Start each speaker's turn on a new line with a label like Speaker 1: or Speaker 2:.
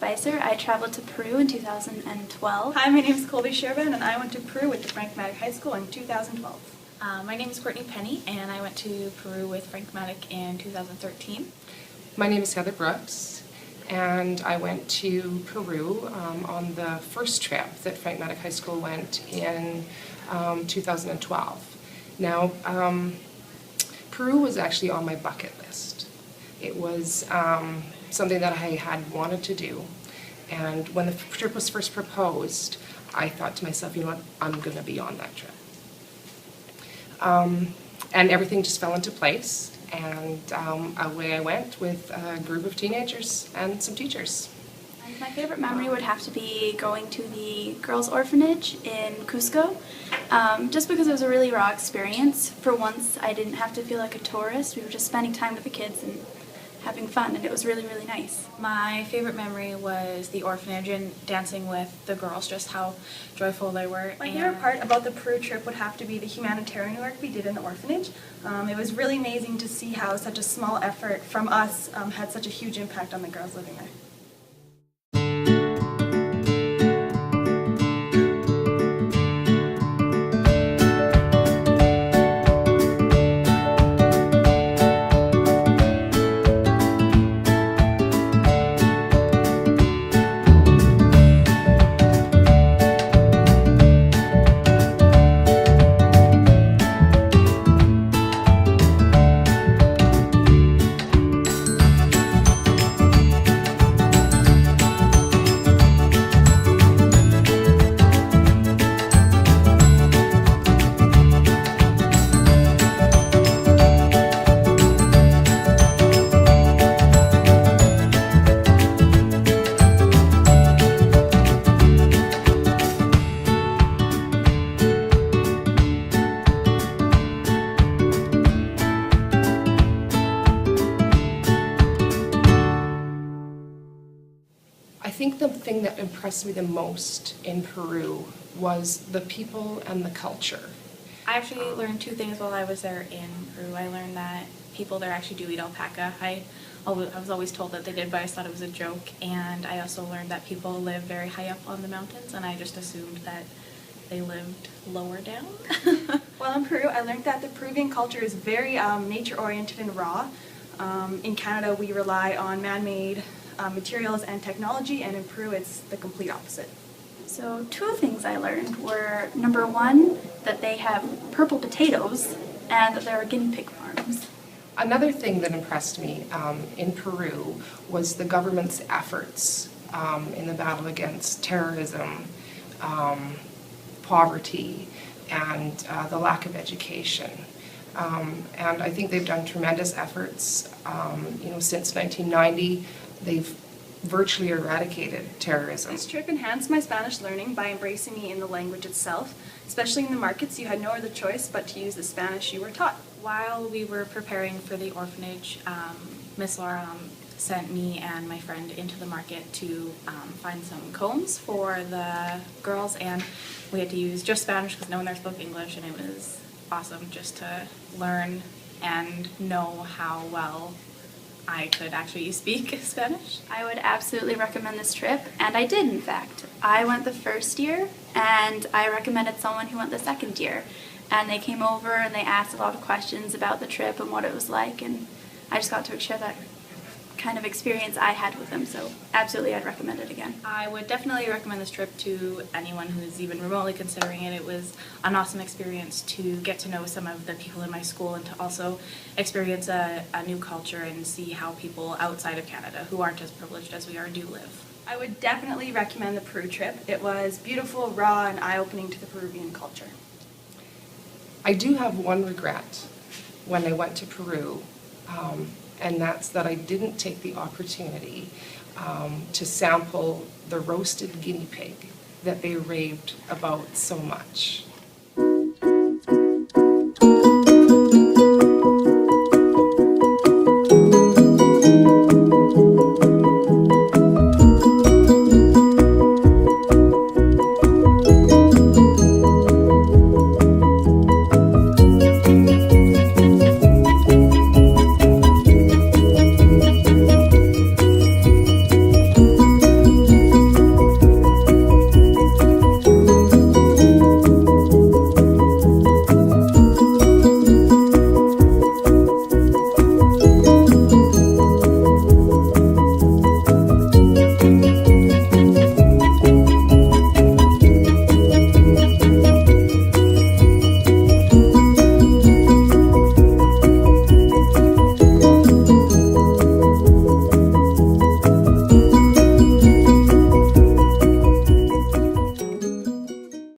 Speaker 1: Spicer. I traveled to Peru in 2012.
Speaker 2: Hi, my name is Colby Shervin, and I went to Peru with the Frank-Matic High School in 2012.
Speaker 3: My name is Courtney Penny, and I went to Peru with Frank-Matic in 2013.
Speaker 4: My name is Heather Brooks, and I went to Peru on the first trip that Frank-Matic High School went in 2012. Now, Peru was actually on my bucket list. It was something that I had wanted to do, and when the trip was first proposed, I thought to myself, you know what, I'm going to be on that trip. And everything just fell into place, and away I went with a group of teenagers and some teachers.
Speaker 1: And my favorite memory would have to be going to the girls' orphanage in Cusco, just because it was a really raw experience. For once, I didn't have to feel like a tourist. We were just spending time with the kids and having fun, and it was really, really nice.
Speaker 3: My favorite memory was the orphanage and dancing with the girls, just how joyful they were.
Speaker 2: My favorite part about the Peru trip would have to be the humanitarian work we did in the orphanage. It was really amazing to see how such a small effort from us had such a huge impact on the girls living there.
Speaker 4: I think the thing that impressed me the most in Peru was the people and the culture.
Speaker 3: I actually learned two things while I was there in Peru. I learned that people there actually do eat alpaca. I was always told that they did, but I thought it was a joke. And I also learned that people live very high up on the mountains, and I just assumed that they lived lower down.
Speaker 2: While in Peru, I learned that the Peruvian culture is very nature-oriented and raw. In Canada, we rely on man-made materials and technology, and in Peru, it's the complete opposite.
Speaker 1: So two things I learned were, number one, that they have purple potatoes, and that there are guinea pig farms.
Speaker 4: Another thing that impressed me in Peru was the government's efforts in the battle against terrorism, poverty, and the lack of education. And I think they've done tremendous efforts. Since 1990, they've virtually eradicated terrorism.
Speaker 2: This trip enhanced my Spanish learning by embracing me in the language itself. Especially in the markets, you had no other choice but to use the Spanish you were taught.
Speaker 3: While we were preparing for the orphanage, Miss Laura sent me and my friend into the market to find some combs for the girls, and we had to use just Spanish because no one there spoke English, and it was awesome just to learn and know how well I could actually speak Spanish.
Speaker 1: I would absolutely recommend this trip, and I did, in fact. I went the first year, and I recommended someone who went the second year. And they came over and they asked a lot of questions about the trip and what it was like, and I just got to share that kind of experience I had with them, so absolutely I'd recommend it again.
Speaker 3: I would definitely recommend this trip to anyone who's even remotely considering it. It was an awesome experience to get to know some of the people in my school and to also experience a new culture and see how people outside of Canada who aren't as privileged as we are do live.
Speaker 2: I would definitely recommend the Peru trip. It was beautiful, raw, and eye-opening to the Peruvian culture.
Speaker 4: I do have one regret when I went to Peru, and that's that I didn't take the opportunity to sample the roasted guinea pig that they raved about so much.